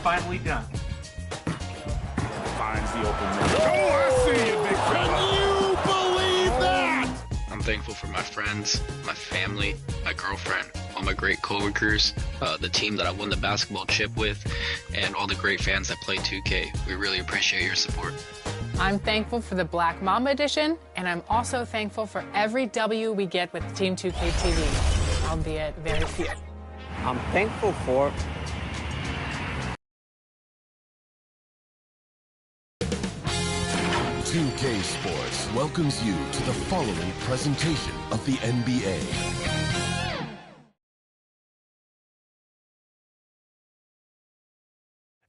finally done. Finds the open man. Oh, I see you, big fella. Can you believe that? I'm thankful for my friends, my family, my girlfriend, all my great coworkers, the team that I won the basketball chip with, and all the great fans that play 2K. We really appreciate your support. I'm thankful for the Black Mamba edition, and I'm also thankful for every W we get with Team 2K TV, albeit very few. I'm thankful for 2K Sports welcomes you to the following presentation of the NBA.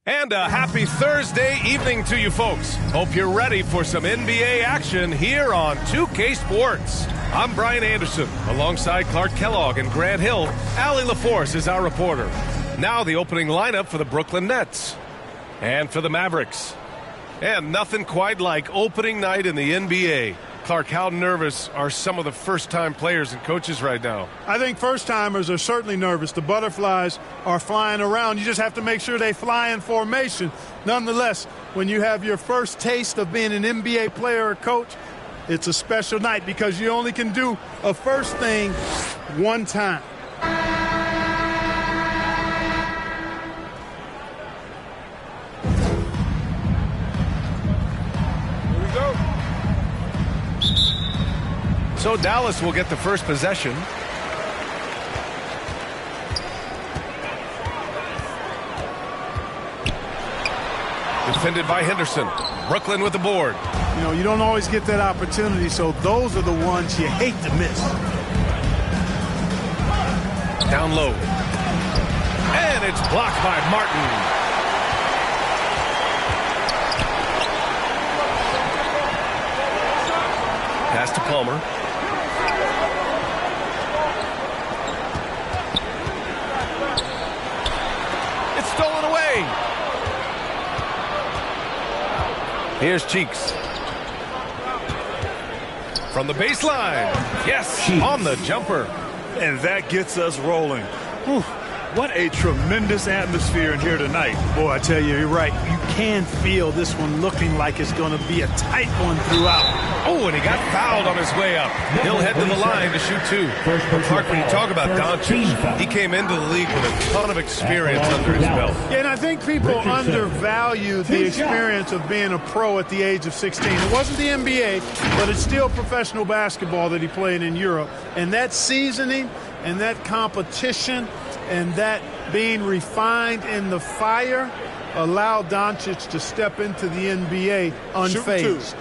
And a happy Thursday evening to you folks. Hope you're ready for some NBA action here on 2K Sports. I'm Brian Anderson, alongside Clark Kellogg and Grant Hill. Allie LaForce is our reporter. Now the opening lineup for the Brooklyn Nets and for the Mavericks. And nothing quite like opening night in the NBA. Clark, how nervous are some of the first-time players and coaches right now? I think first-timers are certainly nervous. The butterflies are flying around. You just have to make sure they fly in formation. Nonetheless, when you have your first taste of being an NBA player or coach, it's a special night because you only can do a first thing one time. So Dallas will get the first possession. Defended by Henderson. Brooklyn with the board. You know, you don't always get that opportunity, so those are the ones you hate to miss. Down low. And it's blocked by Martin. Pass to Palmer. It's stolen away. Here's Cheeks. From the baseline. Yes, Cheeks on the jumper. And that gets us rolling. Whew. What a tremendous atmosphere in here tonight. Boy, I tell you, you're right. You can feel this one looking like it's going to be a tight one throughout. Oh, and he got fouled on his way up. He'll head to the line to shoot two. Clark, when you talk about Doncic, he came into the league with a ton of experience under his belt. Yeah, and I think people undervalue the experience of being a pro at the age of 16. It wasn't the NBA, but it's still professional basketball that he played in Europe. And that seasoning and that competition and that being refined in the fire allowed Doncic to step into the NBA unfazed.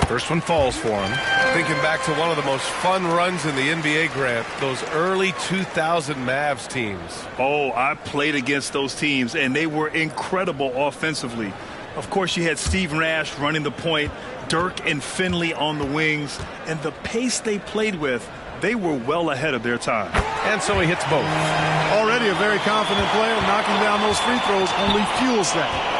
First one falls for him. Thinking back to one of the most fun runs in the NBA, Grant, those early 2000 Mavs teams. Oh, I played against those teams, and they were incredible offensively. Of course, you had Steve Nash running the point, Dirk and Finley on the wings, and the pace they played with, they were well ahead of their time. And so he hits both. Already a very confident player. Knocking down those free throws only fuels that.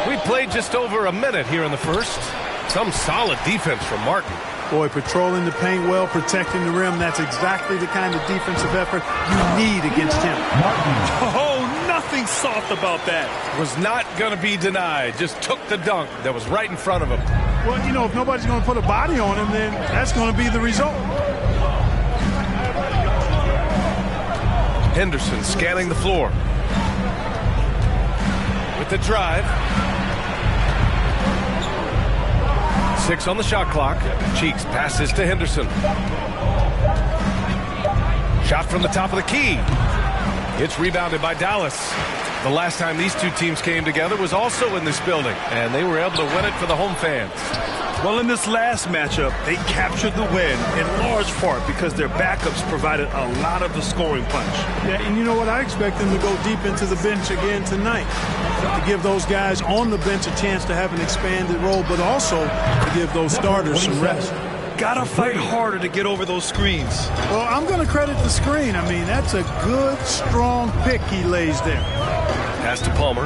We played just over a minute here in the first. Some solid defense from Martin. Boy, patrolling the paint well, protecting the rim. That's exactly the kind of defensive effort you need against him. Oh, nothing soft about that. Was not going to be denied. Just took the dunk that was right in front of him. Well, you know, if nobody's going to put a body on him, then that's going to be the result. Henderson scanning the floor. With the drive. 6 on the shot clock. Cheeks passes to Henderson. Shot from the top of the key. It's rebounded by Dallas. The last time these two teams came together was also in this building, and they were able to win it for the home fans. Well, in this last matchup, they captured the win in large part because their backups provided a lot of the scoring punch. Yeah, and you know what? I expect them to go deep into the bench again tonight to give those guys on the bench a chance to have an expanded role, but also to give those starters some rest. Gotta fight harder to get over those screens. Well, I'm going to credit the screen. I mean, that's a good, strong pick he lays there. Pass to Palmer.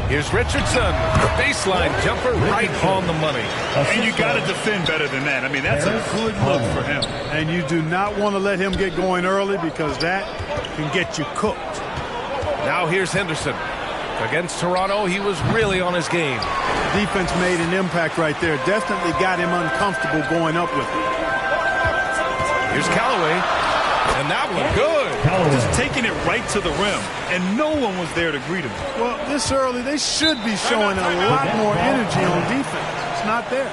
Here's Richardson. Baseline jumper right on the money. And you got to defend better than that. I mean, that's a good look for him. And you do not want to let him get going early because that can get you cooked. Now here's Henderson. Against Toronto, he was really on his game. Defense made an impact right there. Definitely got him uncomfortable going up with it. Here's Callaway. And that one good. Just taking it right to the rim. And no one was there to greet him. Well, this early, they should be showing a lot more energy on defense. It's not there.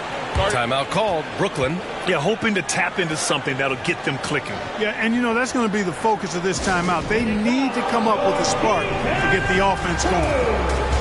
Timeout called. Brooklyn. Yeah, hoping to tap into something that'll get them clicking. Yeah, and you know, that's going to be the focus of this timeout. They need to come up with a spark to get the offense going.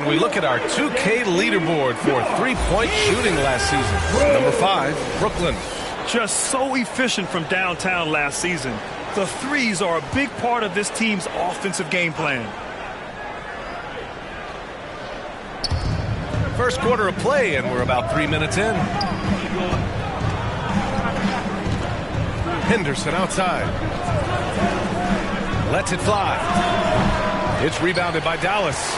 We look at our 2K leaderboard for three-point shooting last season. Number 5, Brooklyn. Just so efficient from downtown last season. The threes are a big part of this team's offensive game plan. First quarter of play, and we're about 3 minutes in. Henderson outside. Lets it fly. It's rebounded by Dallas.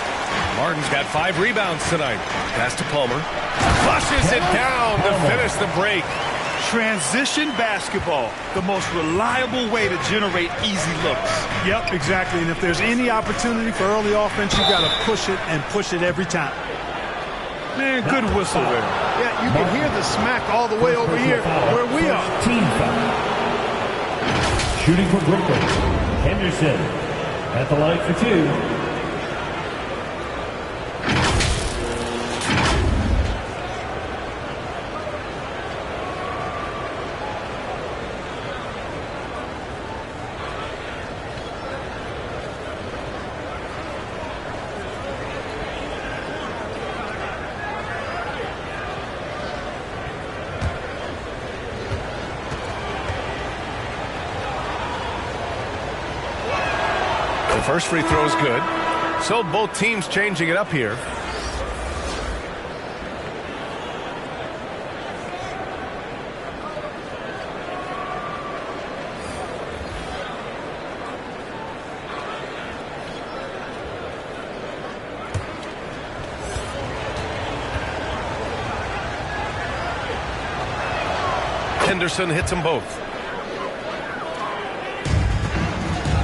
Martin's got 5 rebounds tonight. Pass to Palmer. Flushes it down to finish the break. Transition basketball, the most reliable way to generate easy looks. Yep, exactly. And if there's any opportunity for early offense, you got to push it and push it every time. Man, good whistle there. Yeah, you can hear the smack all the way over here where we are. Team foul. Shooting for Brooklyn, Henderson at the line for 2. First free throw is good. So both teams changing it up here. Henderson hits them both.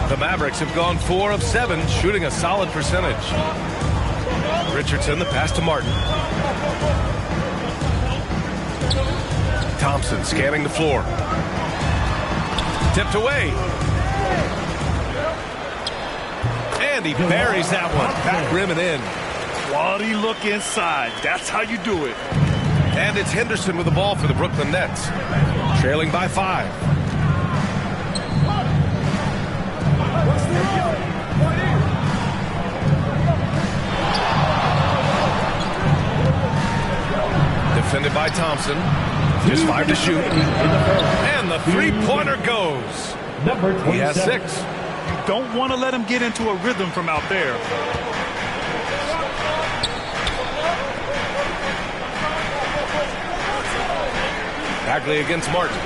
The Mavericks have gone 4 of 7, shooting a solid percentage. Richardson, the pass to Martin. Thompson scanning the floor. Tipped away. And he buries that one. Back rim and in. Quality look inside. That's how you do it. And it's Henderson with the ball for the Brooklyn Nets. Trailing by 5. Defended by Thompson. Just 5 to shoot. And the three-pointer goes. He has 6. You don't want to let him get into a rhythm from out there. Bagley against Martin.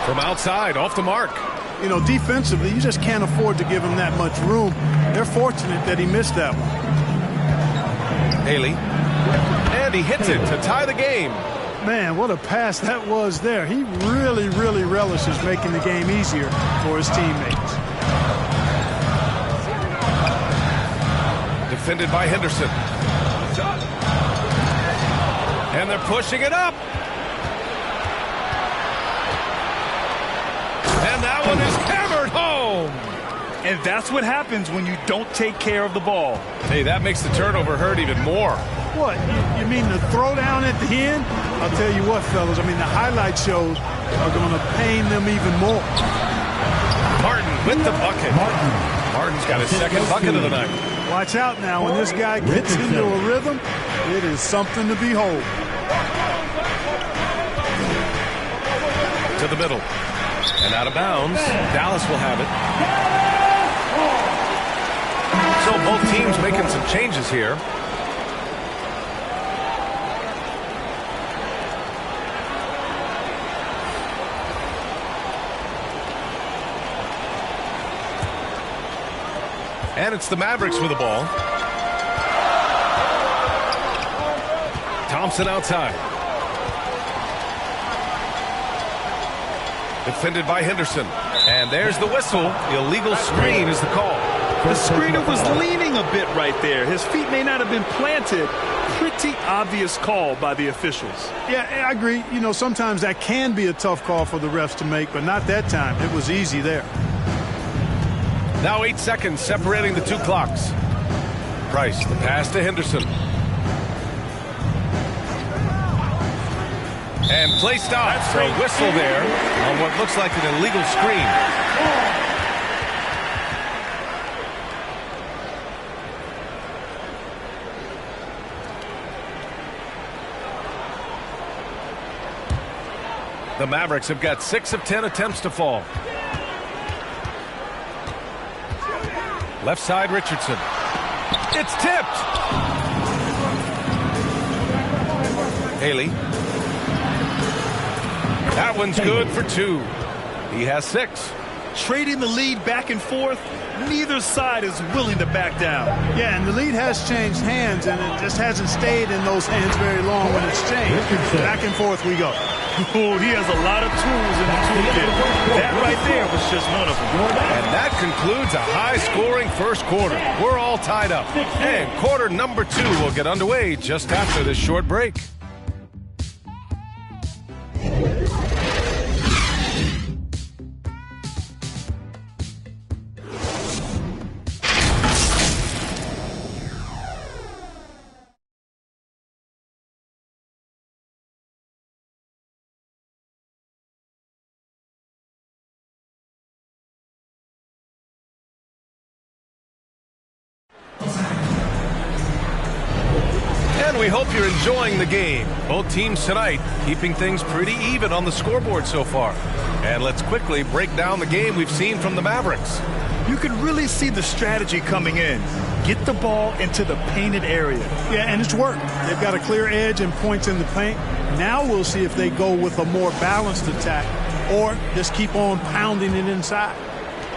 From outside, off the mark. You know, defensively, you just can't afford to give him that much room. They're fortunate that he missed that one. Haley. And he hits it to tie the game. Man, what a pass that was there. He really, really relishes making the game easier for his teammates. Defended by Henderson. And they're pushing it up. And that one is hammered home. And that's what happens when you don't take care of the ball. Hey, that makes the turnover hurt even more. What, you mean the throwdown at the end? I'll tell you what, fellas, I mean, the highlight shows are going to pain them even more. Martin with the bucket. Martin's got his second bucket of the night. Watch out now. When this guy gets into a rhythm, it is something to behold. To the middle. And out of bounds. Dallas will have it. So both teams making some changes here. And it's the Mavericks with the ball. Thompson outside. Defended by Henderson. And there's the whistle. Illegal screen is the call. The screener was leaning a bit right there. His feet may not have been planted. Pretty obvious call by the officials. Yeah, I agree. You know, sometimes that can be a tough call for the refs to make, but not that time. It was easy there. Now 8 seconds separating the two clocks. Price, the pass to Henderson. And play stops for a whistle there on what looks like an illegal screen. The Mavericks have got 6 of 10 attempts to fall. Left side, Richardson. It's tipped. Haley. That one's good for 2. He has 6. Trading the lead back and forth, neither side is willing to back down. Yeah, and the lead has changed hands, and it just hasn't stayed in those hands very long when it's changed. Back and forth we go. Oh, he has a lot of tools in the toolkit. That right there was just one of them. And that concludes a high-scoring first quarter. We're all tied up. And quarter number 2 will get underway just after this short break. And we hope you're enjoying the game. Both teams tonight keeping things pretty even on the scoreboard so far. And let's quickly break down the game we've seen from the Mavericks. You can really see the strategy coming in. Get the ball into the painted area. Yeah, and it's worked. They've got a clear edge and points in the paint. Now we'll see if they go with a more balanced attack or just keep on pounding it inside.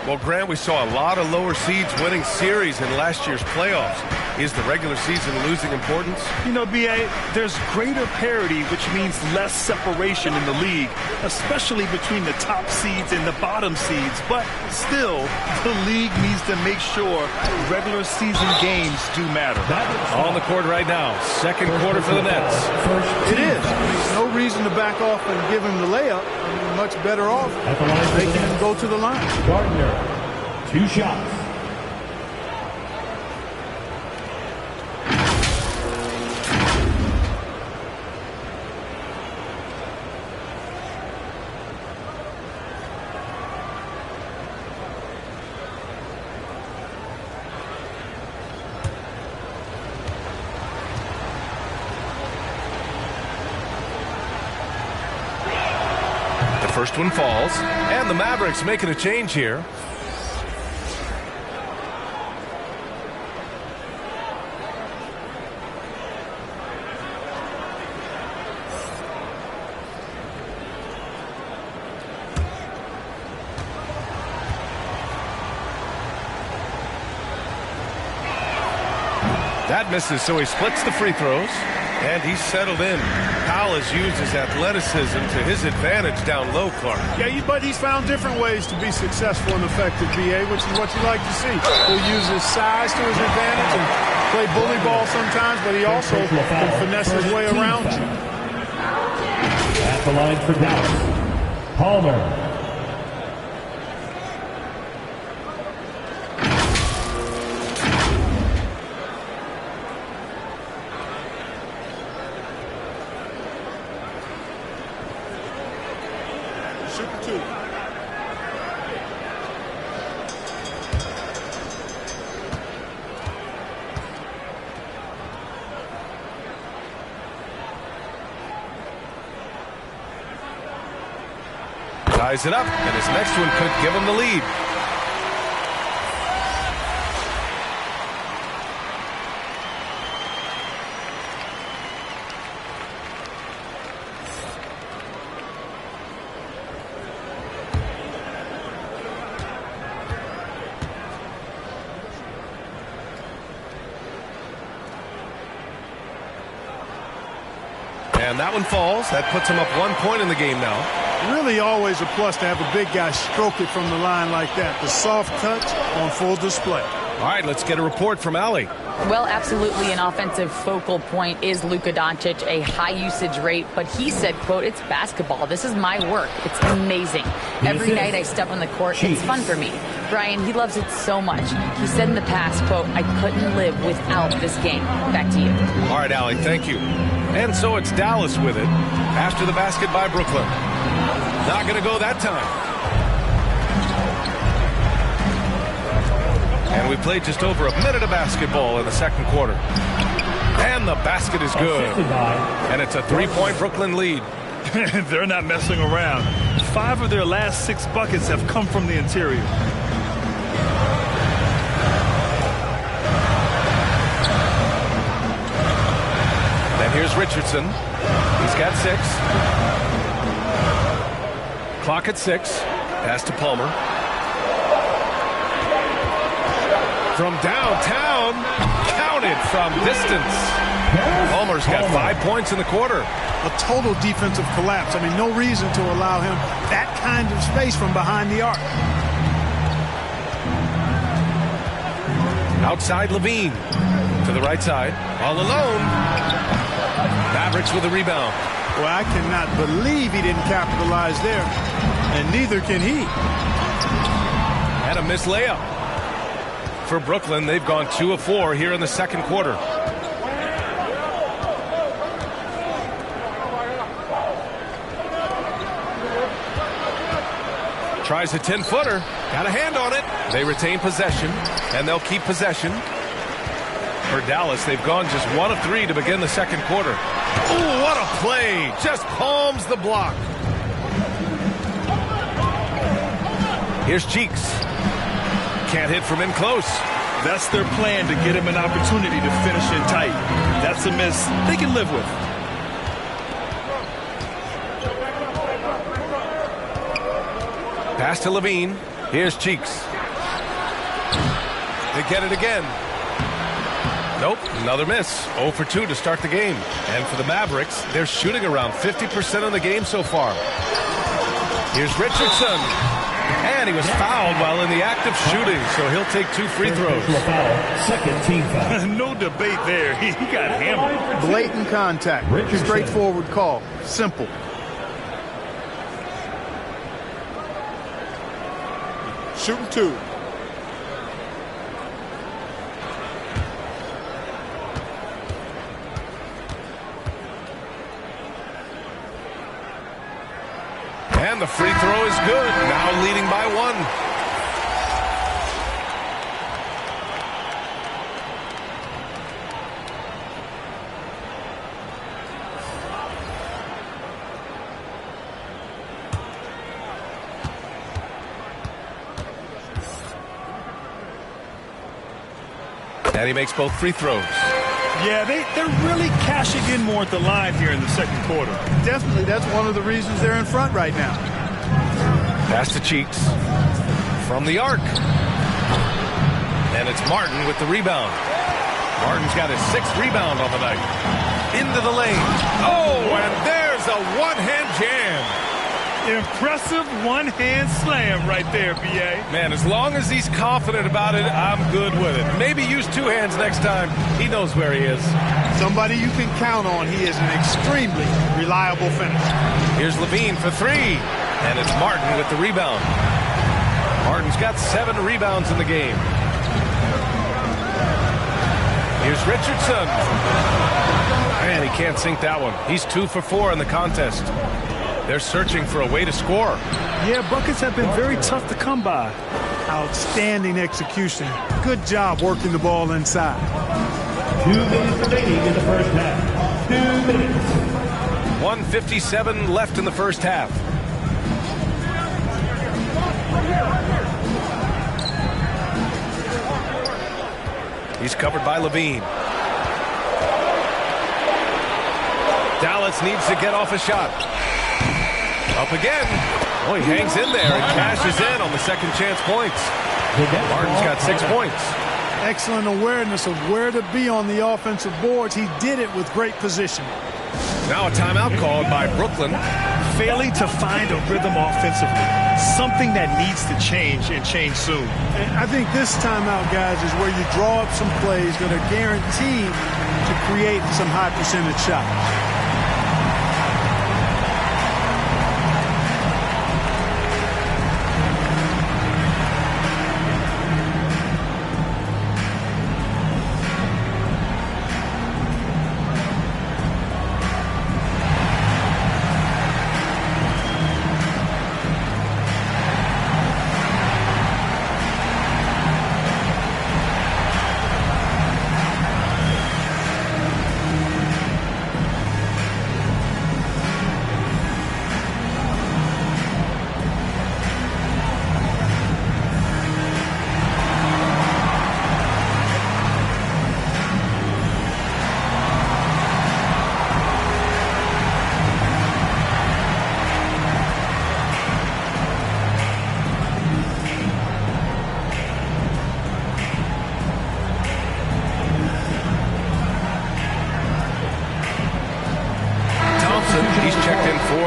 Well, Grant, we saw a lot of lower seeds winning series in last year's playoffs. Is the regular season losing importance? You know, B.A., there's greater parity, which means less separation in the league, especially between the top seeds and the bottom seeds. But still, the league needs to make sure regular season games do matter. On the court right now, second quarter for the Nets. It is. There's no reason to back off and give him the layup. I mean, much better off. They can go to the line. Gardner, 2 shots. First one falls, and the Mavericks making a change here. That misses, so he splits the free throws. And he's settled in. Powell has used his athleticism to his advantage down low, Clark. Yeah, but he's found different ways to be successful and effective, BA, which is what you like to see. He'll use his size to his advantage and play bully ball sometimes, but he also can finesse his way around you. At the line for Dallas, Palmer. Ties it up, and his next one could give him the lead. And that one falls. That puts him up 1 point in the game now. Really always a plus to have a big guy stroke it from the line like that. The soft touch on full display. All right, let's get a report from Allie. Well, absolutely an offensive focal point is Luka Doncic, a high usage rate, but he said, quote, "It's basketball. This is my work. It's amazing. Every night I step on the court, it's fun for me." Brian, he loves it so much. He said in the past, quote, "I couldn't live without this game." Back to you. All right, Allie, thank you. And so it's Dallas with it after the basket by Brooklyn. Not going to go that time. And we played just over a minute of basketball in the second quarter. And the basket is good. And it's a 3-point Brooklyn lead. They're not messing around. 5 of their last 6 buckets have come from the interior. And here's Richardson. He's got 6. Clock at 6. Pass to Palmer. From downtown. Counted from distance. Palmer's got 5 points in the quarter. A total defensive collapse. I mean, no reason to allow him that kind of space from behind the arc. Outside Levine. To the right side. All alone. Mavericks with a rebound. Well, I cannot believe he didn't capitalize there. And neither can he. And a missed layup. For Brooklyn, they've gone 2 of 4 here in the second quarter. Tries a 10-footer. Got a hand on it. They retain possession, and they'll keep possession. For Dallas, they've gone just 1 of 3 to begin the second quarter. Oh, what a play. Just palms the block. Here's Cheeks. Can't hit from in close. That's their plan, to get him an opportunity to finish in tight. That's a miss they can live with. Pass to Levine. Here's Cheeks. They get it again. Nope, another miss. 0 for 2 to start the game. And for the Mavericks, they're shooting around 50% of the game so far. Here's Richardson. And he was fouled while in the act of shooting, so he'll take 2 free throws. Second team foul. No debate there. He got hammered. Blatant contact. Richardson. Straightforward call. Simple. Shooting 2. And the free throw is good. Now leading by 1. And he makes both free throws. Yeah, they're really cashing in more at the line here in the second quarter. Definitely, that's one of the reasons they're in front right now. Pass to Cheeks. From the arc. And it's Martin with the rebound. Martin's got his 6th rebound on the night. Into the lane. Oh, and there's a one-hand jam. Impressive one-hand slam right there, B.A. Man, as long as he's confident about it, I'm good with it. Maybe use 2 hands next time. He knows where he is. Somebody you can count on. He is an extremely reliable finisher. Here's Levine for 3. And it's Martin with the rebound. Martin's got 7 rebounds in the game. Here's Richardson. Man, he can't sink that one. He's 2 for 4 in the contest. They're searching for a way to score. Yeah, buckets have been very tough to come by. Outstanding execution. Good job working the ball inside. 2 minutes remaining in the first half. 2 minutes. 1:57 left in the first half. He's covered by Levine. Dallas needs to get off a shot. Up again. Oh, he hangs in there and cashes in on the second chance points. Martin's got 6 points. Excellent awareness of where to be on the offensive boards. He did it with great position. Now a timeout called by Brooklyn. Failing to find a rhythm offensively. Something that needs to change and change soon. And I think this timeout, guys, is where you draw up some plays that are guaranteed to create some high percentage shots.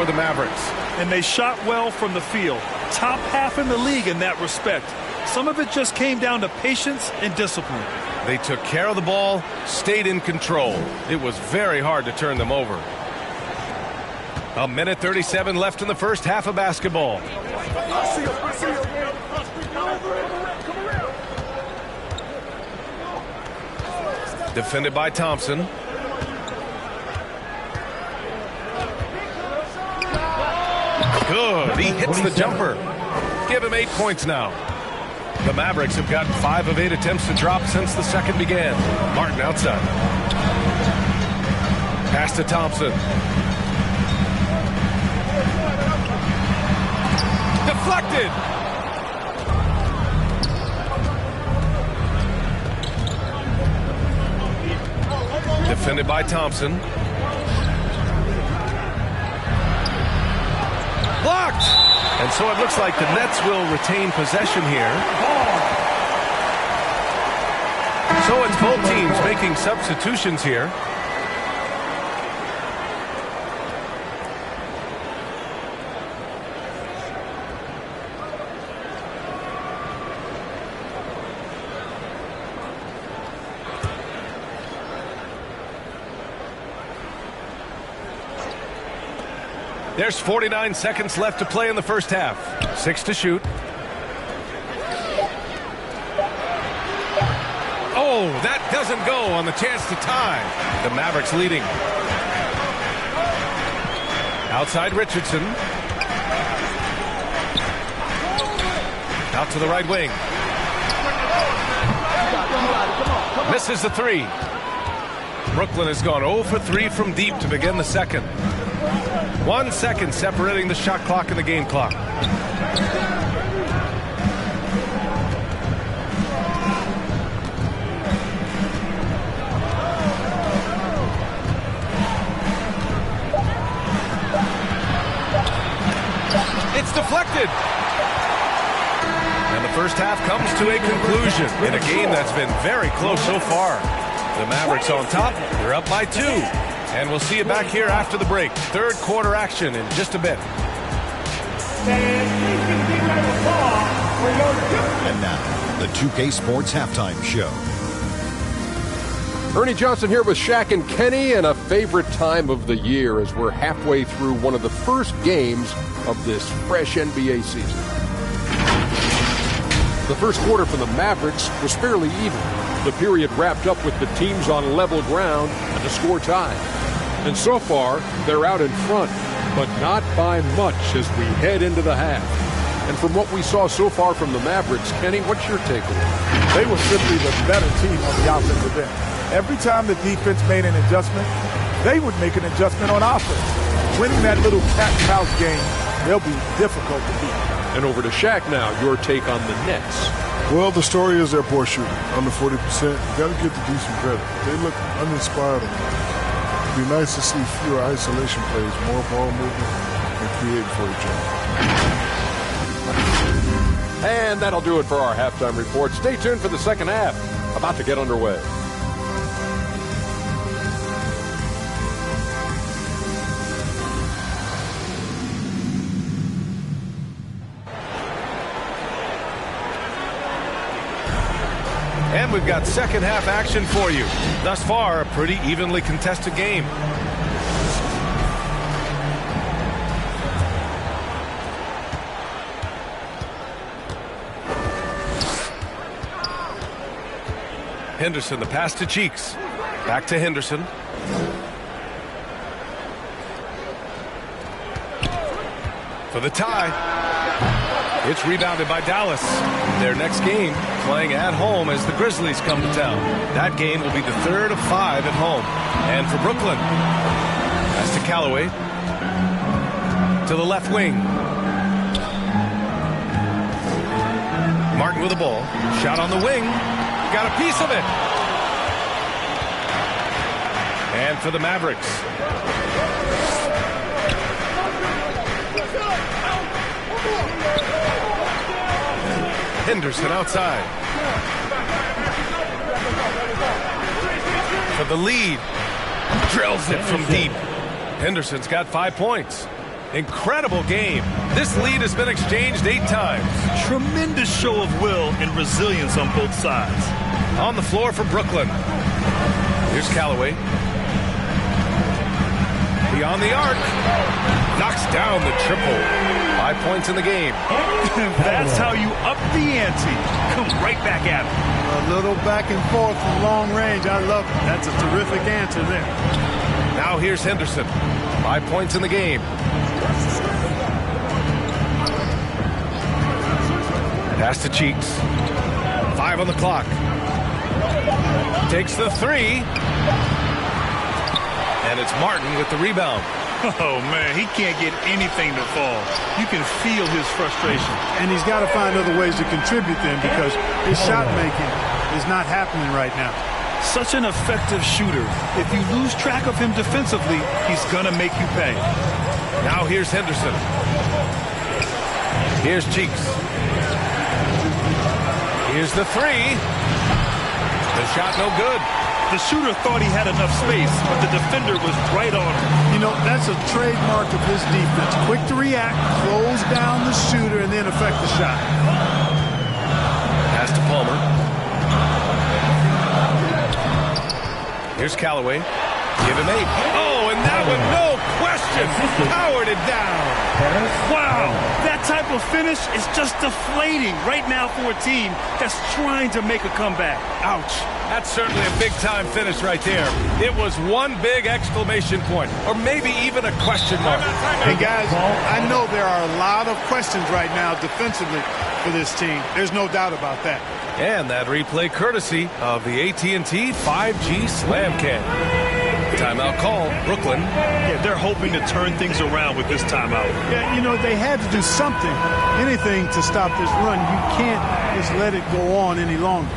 The Mavericks. And they shot well from the field. Top half in the league in that respect. Some of it just came down to patience and discipline. They took care of the ball, stayed in control. It was very hard to turn them over. 1:37 left in the first half of basketball. Defended by Thompson. Good. He hits the jumper. Give him 8 points now. The Mavericks have gotten 5 of 8 attempts to drop since the second began. Martin outside. Pass to Thompson. Deflected. Defended by Thompson. Blocked! And so it looks like the Nets will retain possession here. So it's both teams making substitutions here. There's 49 seconds left to play in the first half. 6 to shoot. Oh, that doesn't go on the chance to tie. The Mavericks leading. Outside Richardson. Out to the right wing. Misses the 3. Brooklyn has gone 0 for 3 from deep to begin the second. 1 second separating the shot clock and the game clock. It's deflected. And the first half comes to a conclusion in a game that's been very close so far. The Mavericks on top. They're up by 2. And we'll see you back here after the break. Third quarter action in just a bit. And now, the 2K Sports Halftime Show. Ernie Johnson here with Shaq and Kenny, and a favorite time of the year as we're halfway through one of the first games of this fresh NBA season. The first quarter for the Mavericks was fairly even. The period wrapped up with the teams on level ground and the score tied. And so far, they're out in front, but not by much as we head into the half. And from what we saw so far from the Mavericks, Kenny, what's your takeaway? They were simply the better team on the offensive end. Every time the defense made an adjustment, they would make an adjustment on offense. Winning that little cat and mouse game, they'll be difficult to beat. And over to Shaq now, your take on the Nets. Well, the story is their poor shooting, under 40%. You got to give the decent credit. They look uninspired. It'd be nice to see fewer isolation plays, more ball movement, and create for each other. And that'll do it for our halftime report. Stay tuned for the second half. About to get underway. And we've got second half action for you. Thus far, a pretty evenly contested game. Henderson, the pass to Cheeks. Back to Henderson. For the tie. It's rebounded by Dallas. Their next game playing at home as the Grizzlies come to town. That game will be the third of 5 at home. And for Brooklyn, pass to Callaway. To the left wing. Martin with the ball. Shot on the wing. Got a piece of it. And for the Mavericks. Henderson outside. For the lead. Drills it from deep. Henderson's got 5 points. Incredible game. This lead has been exchanged 8 times. Tremendous show of will and resilience on both sides. On the floor for Brooklyn. Here's Callaway. Beyond the arc. Knocks down the triple. 5 points in the game. That's how you up the ante. Come right back at it. A little back and forth from long range. I love it. That's a terrific answer there. Now here's Henderson. 5 points in the game. Pass to Cheeks. 5 on the clock. Takes the 3. And it's Martin with the rebound. Oh, man, he can't get anything to fall. You can feel his frustration. And he's got to find other ways to contribute then because his shot making is not happening right now. Such an effective shooter. If you lose track of him defensively, he's going to make you pay. Now here's Henderson. Here's Cheeks. Here's the 3. The shot no good. The shooter thought he had enough space, but the defender was right on him. You know, that's a trademark of his defense. Quick to react, close down the shooter, and then affect the shot. Pass to Palmer. Here's Callaway. Give him 8. Oh, and that one, no question, powered it down. Wow, that type of finish is just deflating right now for a team that's trying to make a comeback. Ouch. That's certainly a big-time finish right there. It was one big exclamation point, or maybe even a question mark. Hey, guys, I know there are a lot of questions right now defensively for this team. There's no doubt about that. And that replay courtesy of the AT&T 5G Slam Cam. Timeout call, Brooklyn. Yeah, they're hoping to turn things around with this timeout. Yeah, you know, they had to do something, anything to stop this run. You can't just let it go on any longer.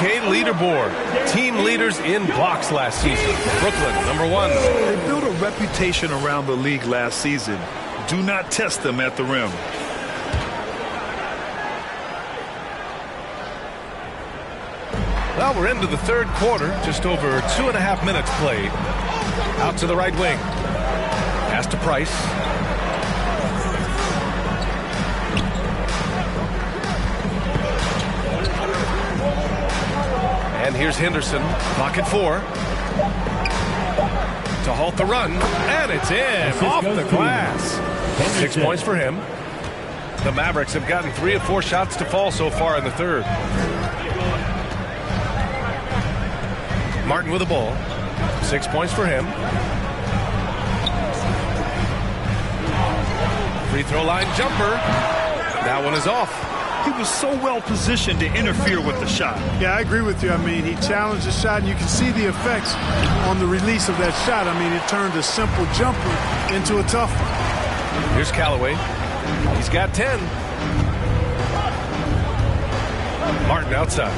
2K leaderboard. Team leaders in blocks last season. Brooklyn, number 1. They built a reputation around the league last season. Do not test them at the rim. Well, we're into the third quarter. Just over 2.5 minutes played. Out to the right wing. Pass to Price. And here's Henderson. Pocket 4. To halt the run. And it's in. Off the glass. 6 points for him. The Mavericks have gotten 3 of 4 shots to fall so far in the third. Martin with the ball. 6 points for him. Free throw line jumper. That one is off. He was so well positioned to interfere with the shot. Yeah, I agree with you. I mean, he challenged the shot, and you can see the effects on the release of that shot. I mean, it turned a simple jumper into a tough one. Here's Callaway. He's got 10. Martin outside.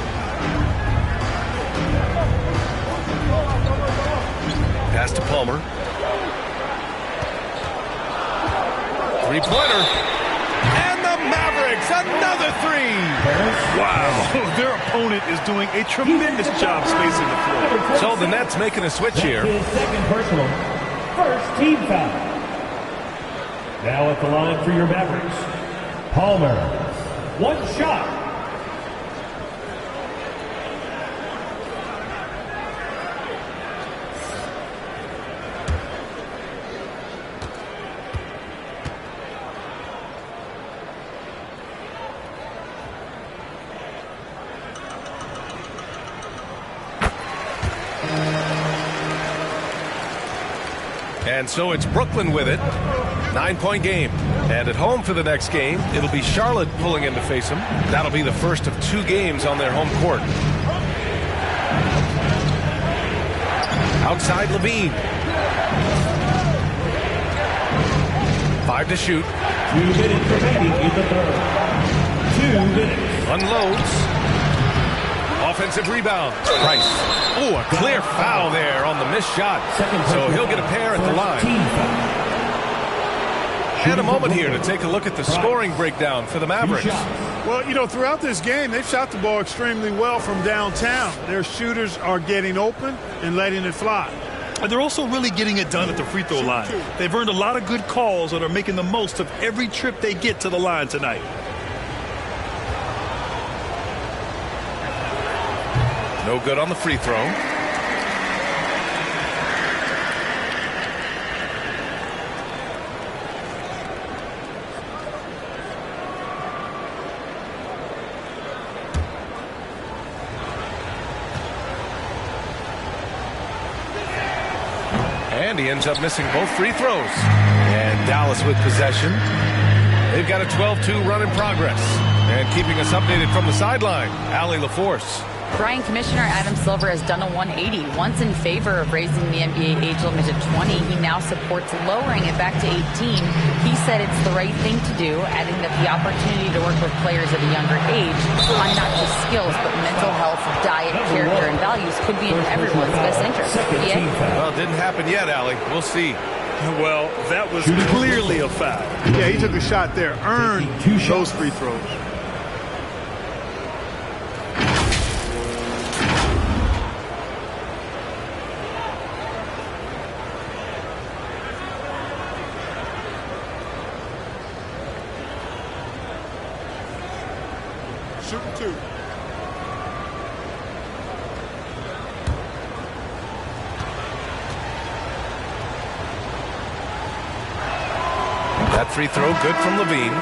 Pass to Palmer. Three-pointer. And the Mavericks, another 3. Wow. Their opponent is doing a tremendous job spacing the floor. So the Nets making a switch here. His second personal. First team foul. Now at the line for your Mavericks, Palmer. 1 shot. And so it's Brooklyn with it. 9-point game. And at home for the next game, it'll be Charlotte pulling in to face them. That'll be the first of 2 games on their home court. Outside Levine. 5 to shoot. 2 minutes remaining in the third. 2 minutes. Unloads. Offensive rebound. Price. Oh, a clear foul there on the missed shot. So he'll get a pair at the line. And a moment here to take a look at the scoring breakdown for the Mavericks. Well, you know, throughout this game, they've shot the ball extremely well from downtown. Their shooters are getting open and letting it fly. And they're also really getting it done at the free throw line. They've earned a lot of good calls that are making the most of every trip they get to the line tonight. No good on the free throw. And he ends up missing both free throws. And Dallas with possession. They've got a 12-2 run in progress. And keeping us updated from the sideline, Allie LaForce. Brian, Commissioner Adam Silver has done a 180. Once in favor of raising the NBA age limit to 20, he now supports lowering it back to 18. He said it's the right thing to do, adding that the opportunity to work with players at a younger age on not just skills, but mental health, diet, character, and values could be in everyone's best interest. Well, it didn't happen yet, Allie. We'll see. Well, that was clearly a foul. Yeah, he took a shot there, earned those free throws. Shooting 2. That free throw good from Levine.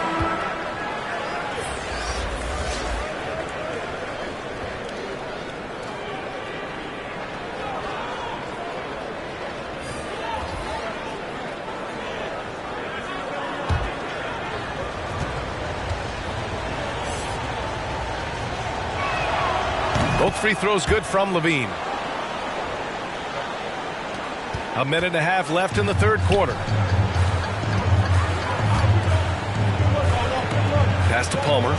Both free throws good from Levine. A minute and a half left in the third quarter. Pass to Palmer.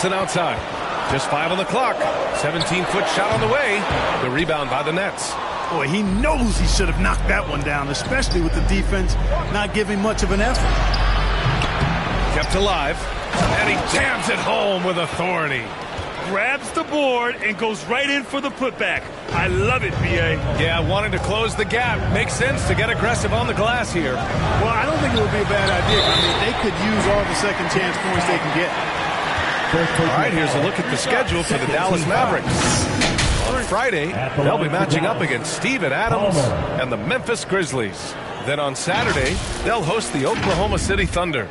Thompson outside. Just 5 on the clock. 17-foot shot on the way. The rebound by the Nets. Boy, he knows he should have knocked that one down, especially with the defense not giving much of an effort. Kept alive. And he jams it home with authority. Grabs the board and goes right in for the putback. I love it, B.A. Yeah, wanting to close the gap. Makes sense to get aggressive on the glass here. Well, I don't think it would be a bad idea. I mean, they could use all the second chance points they can get. All right, here's a look at the schedule for the Dallas Mavericks. On Friday, they'll be matching up against Steven Adams and the Memphis Grizzlies. Then on Saturday, they'll host the Oklahoma City Thunder.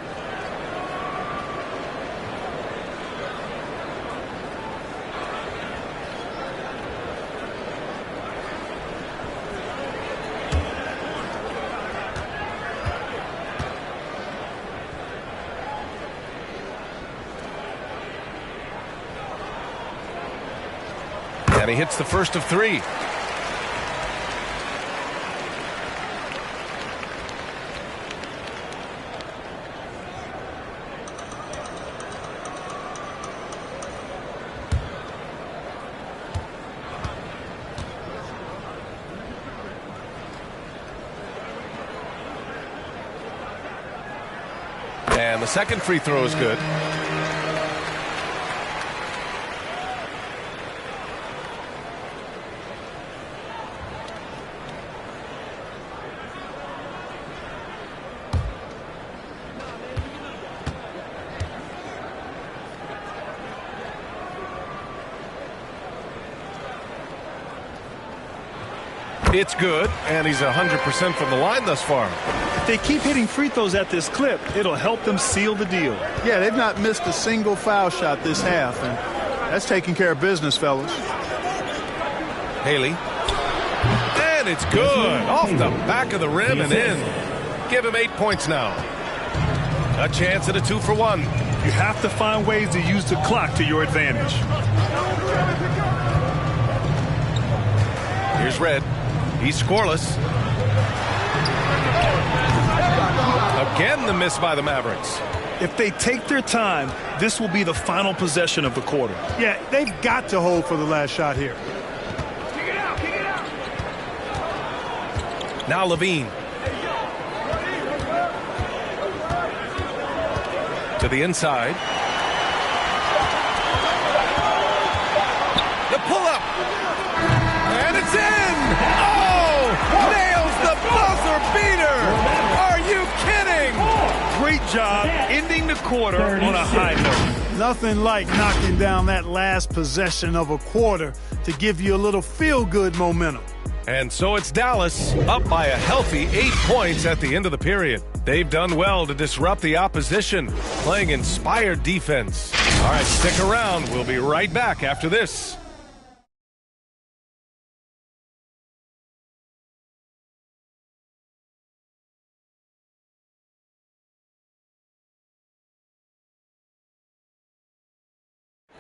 And he hits the first of 3. And the second free throw is good. It's good, and he's 100% from the line thus far. If they keep hitting free throws at this clip, it'll help them seal the deal. Yeah, they've not missed a single foul shot this half, and that's taking care of business, fellas. Haley. And it's good. Off the back of the rim and in. Give him 8 points now. A chance at a 2-for-1. You have to find ways to use the clock to your advantage. Here's Red. He's scoreless. Again, the miss by the Mavericks. If they take their time, this will be the final possession of the quarter. Yeah, they've got to hold for the last shot here. Kick it out, kick it out. Now Levine. To the inside. The pull-up. And it's in! Oh! Nails the buzzer beater! Are you kidding? Great job ending the quarter on a high note. Nothing like knocking down that last possession of a quarter to give you a little feel-good momentum. And so it's Dallas, up by a healthy 8 points at the end of the period. They've done well to disrupt the opposition, playing inspired defense. All right, stick around. We'll be right back after this.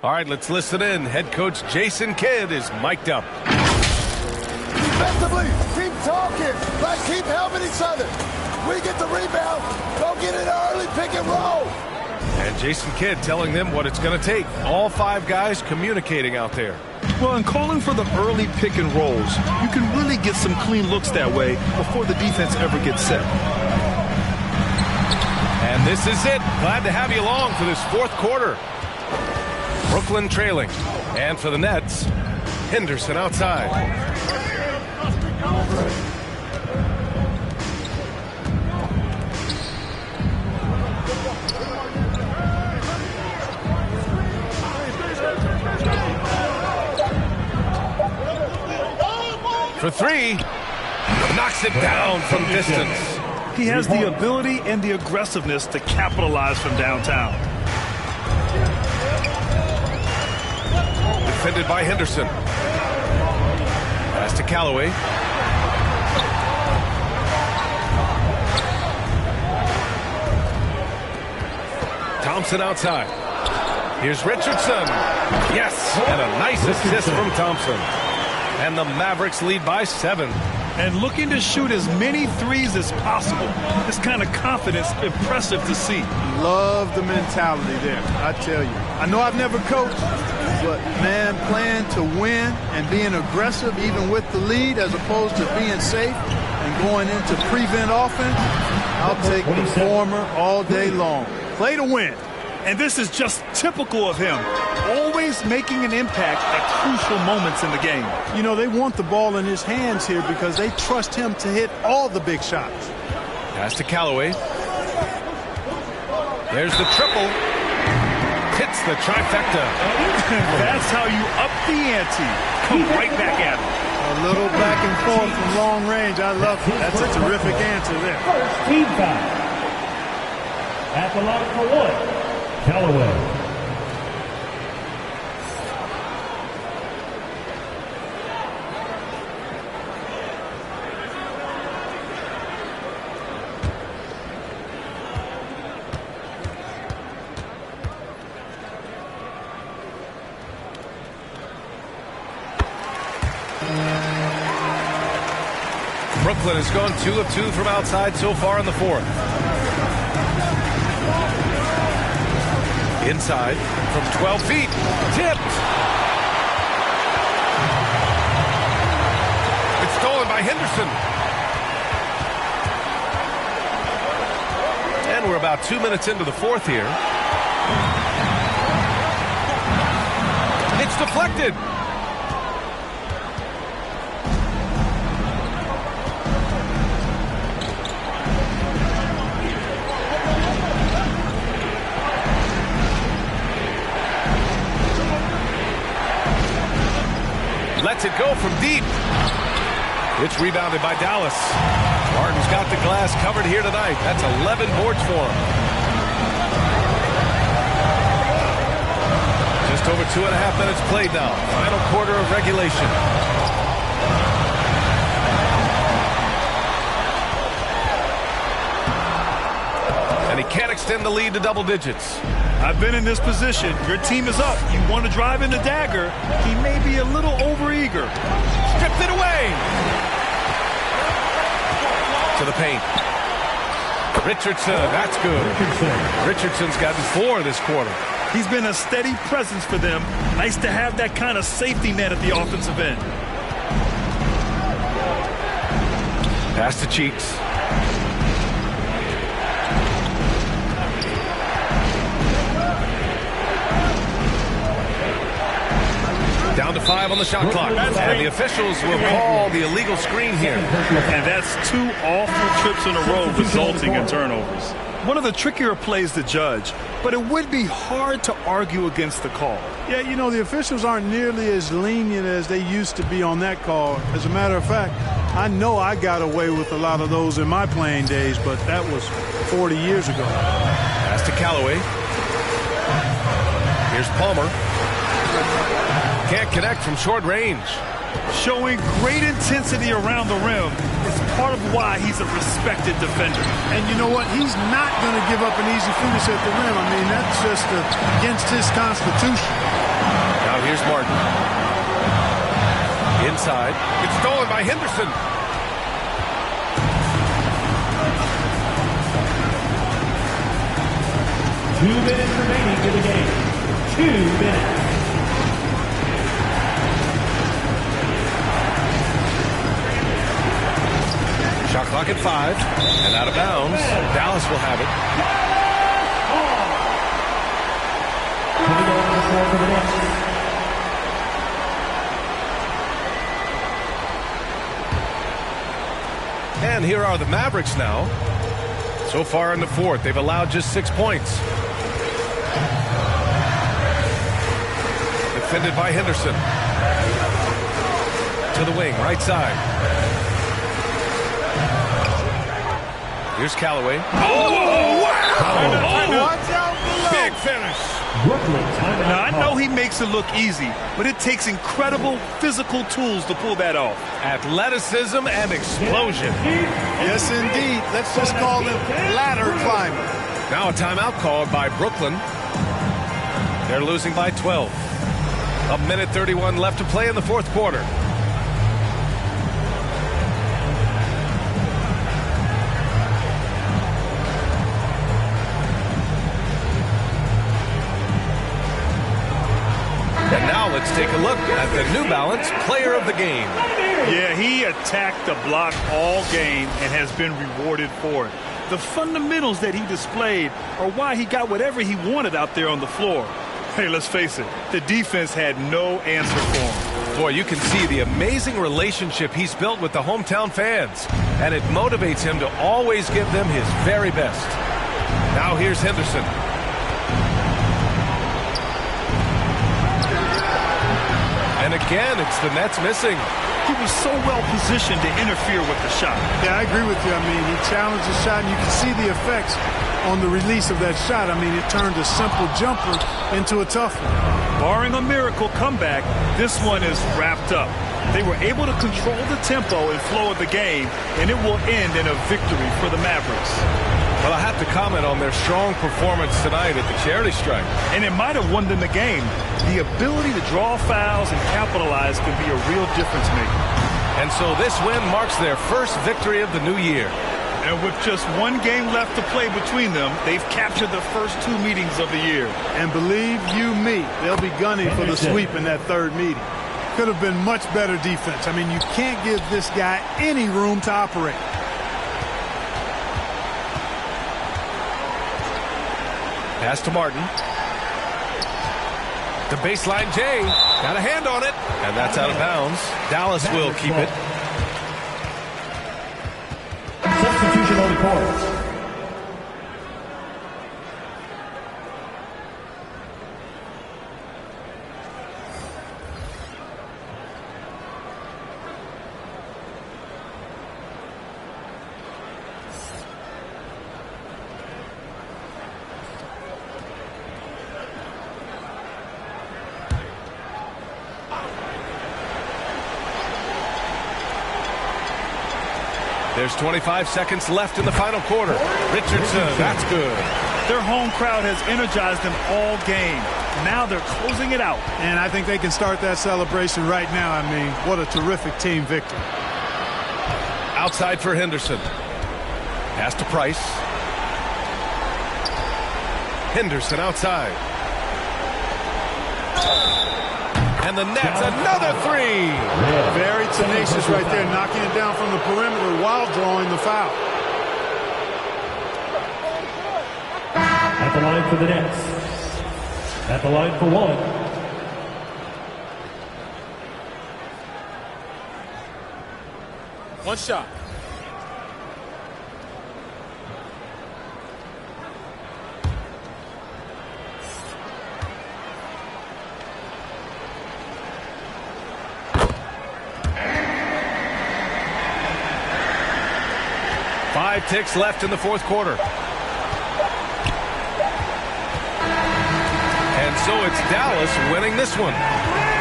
All right, let's listen in. Head coach Jason Kidd is mic'd up. Defensively, keep talking. Like, keep helping each other. We get the rebound. Go get an early pick and roll. And Jason Kidd telling them what it's going to take. All 5 guys communicating out there. Well, in calling for the early pick and rolls, you can really get some clean looks that way before the defense ever gets set. And this is it. Glad to have you along for this 4th quarter. Brooklyn trailing. And for the Nets, Henderson outside. For 3. Knocks it down from distance. He has the ability and the aggressiveness to capitalize from downtown. Defended by Henderson. Pass to Callaway. Thompson outside. Here's Richardson. Yes, and a nice assist from Thompson. And the Mavericks lead by 7. And looking to shoot as many threes as possible. This kind of confidence, impressive to see. Love the mentality there, I tell you. I know I've never coached, but, man, playing to win and being aggressive even with the lead as opposed to being safe and going into prevent offense, I'll take the former all day long. Play to win. And this is just typical of him, always making an impact at crucial moments in the game. You know, they want the ball in his hands here because they trust him to hit all the big shots. Pass to Callaway. There's the triple. Hits the trifecta. That's how you up the ante. Come right back at him. A little back and forth from long range. I love it. That's a terrific answer there. First team foul. At the line for one, Callaway. Brooklyn has gone 2 of 2 from outside so far in the fourth. Inside from 12 feet. Tipped. It's stolen by Henderson. And we're about 2 minutes into the fourth here. It's deflected. Lets it go from deep. It's rebounded by Dallas. Martin's got the glass covered here tonight. That's 11 boards for him. Just over 2.5 minutes played now. Final quarter of regulation. And he can't extend the lead to double digits. I've been in this position. Your team is up. You want to drive in the dagger. He may be a little overeager. Stripped it away. To the paint. Richardson, that's good. Richardson's gotten 4 this quarter. He's been a steady presence for them. Nice to have that kind of safety net at the offensive end. Pass to Cheeks. Down to 5 on the shot clock. And the officials will call the illegal screen here. And that's 2 awful trips in a row resulting in turnovers. One of the trickier plays to judge, but it would be hard to argue against the call. Yeah, you know, the officials aren't nearly as lenient as they used to be on that call. As a matter of fact, I know I got away with a lot of those in my playing days, but that was 40 years ago. Pass to Callaway. Here's Palmer. Can't connect from short range. Showing great intensity around the rim is part of why he's a respected defender. And you know what? He's not going to give up an easy finish at the rim. I mean, that's just against his constitution. Now here's Martin. Inside. It's stolen by Henderson. Two minutes remaining in the game. 2 minutes. Shot clock at 5, and out of bounds. Dallas will have it. And here are the Mavericks now. So far in the fourth, they've allowed just 6 points. Defended by Henderson. To the wing, right side. Here's Callaway. Oh, wow! Watch out below. Big finish. Now, I know he makes it look easy, but it takes incredible physical tools to pull that off. Athleticism and explosion. Yes, indeed. Let's just call him ladder climber. Now a timeout called by Brooklyn. They're losing by 12. 1:31 left to play in the fourth quarter. let's take a look at the New Balance Player of the Game. Yeah, he attacked the block all game and has been rewarded for it. The fundamentals that he displayed are why he got whatever he wanted out there on the floor. Hey, let's face it, the defense had no answer for him. Boy, you can see the amazing relationship he's built with the hometown fans, and it motivates him to always give them his very best. Now here's Henderson. And again, it's the Nets missing. He was so well positioned to interfere with the shot. Yeah, I agree with you. I mean, he challenged the shot, and you can see the effects on the release of that shot. I mean, it turned a simple jumper into a tough one. Barring a miracle comeback, this one is wrapped up. They were able to control the tempo and flow of the game, and it will end in a victory for the Mavericks. Well, I have to comment on their strong performance tonight at the charity stripe. And it might have won them the game. The ability to draw fouls and capitalize can be a real difference maker. And so this win marks their first victory of the new year. And with just one game left to play between them, they've captured the first 2 meetings of the year. And believe you me, they'll be gunning for the sweep in that third meeting. Could have been much better defense. I mean, you can't give this guy any room to operate. Pass to Martin. The baseline J. Got a hand on it. And that's out of bounds. Dallas will keep it. Substitution on the court. There's 25 seconds left in the final quarter. Richardson, that's good. Their home crowd has energized them all game. Now they're closing it out. And I think they can start that celebration right now. I mean, what a terrific team victory. Outside for Henderson. Pass to Price. Henderson outside. And the Nets, another three. Very tenacious right there, knocking it down from the perimeter while drawing the foul. At the line for the Nets. At the line for one. One shot. Five ticks left in the fourth quarter. And so it's Dallas winning this one.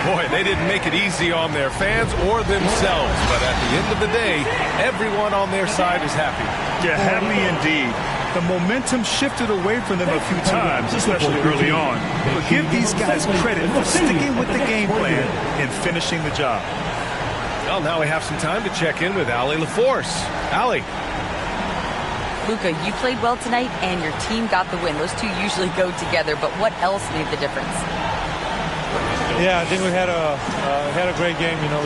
Boy, they didn't make it easy on their fans or themselves, but at the end of the day, everyone on their side is happy. Yeah, happy indeed. The momentum shifted away from them a few times, especially early on. But give these guys credit for sticking with the game plan and finishing the job. Well, now we have some time to check in with Allie LaForce. Allie. Luka, you played well tonight, and your team got the win. Those two usually go together, but what else made the difference? Yeah, I think we had a great game. You know,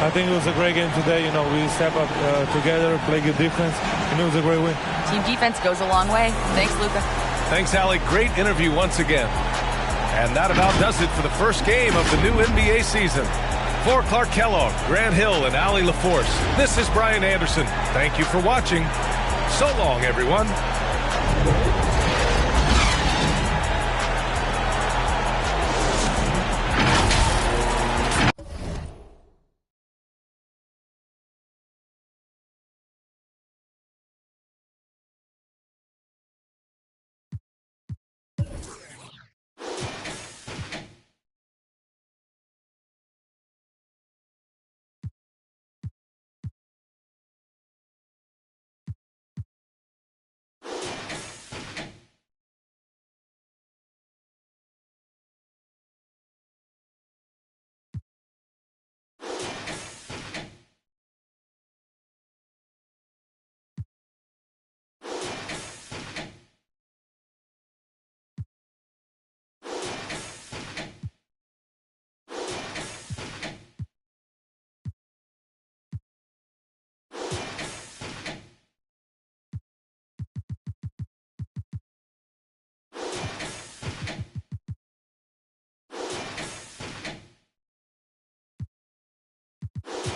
I think it was a great game today. You know, we step up together, play good defense, and it was a great win. Team defense goes a long way. Thanks, Luka. Thanks, Allie. Great interview once again. And that about does it for the first game of the new NBA season. For Clark Kellogg, Grant Hill, and Allie LaForce, this is Brian Anderson. Thank you for watching. So long, everyone. 1.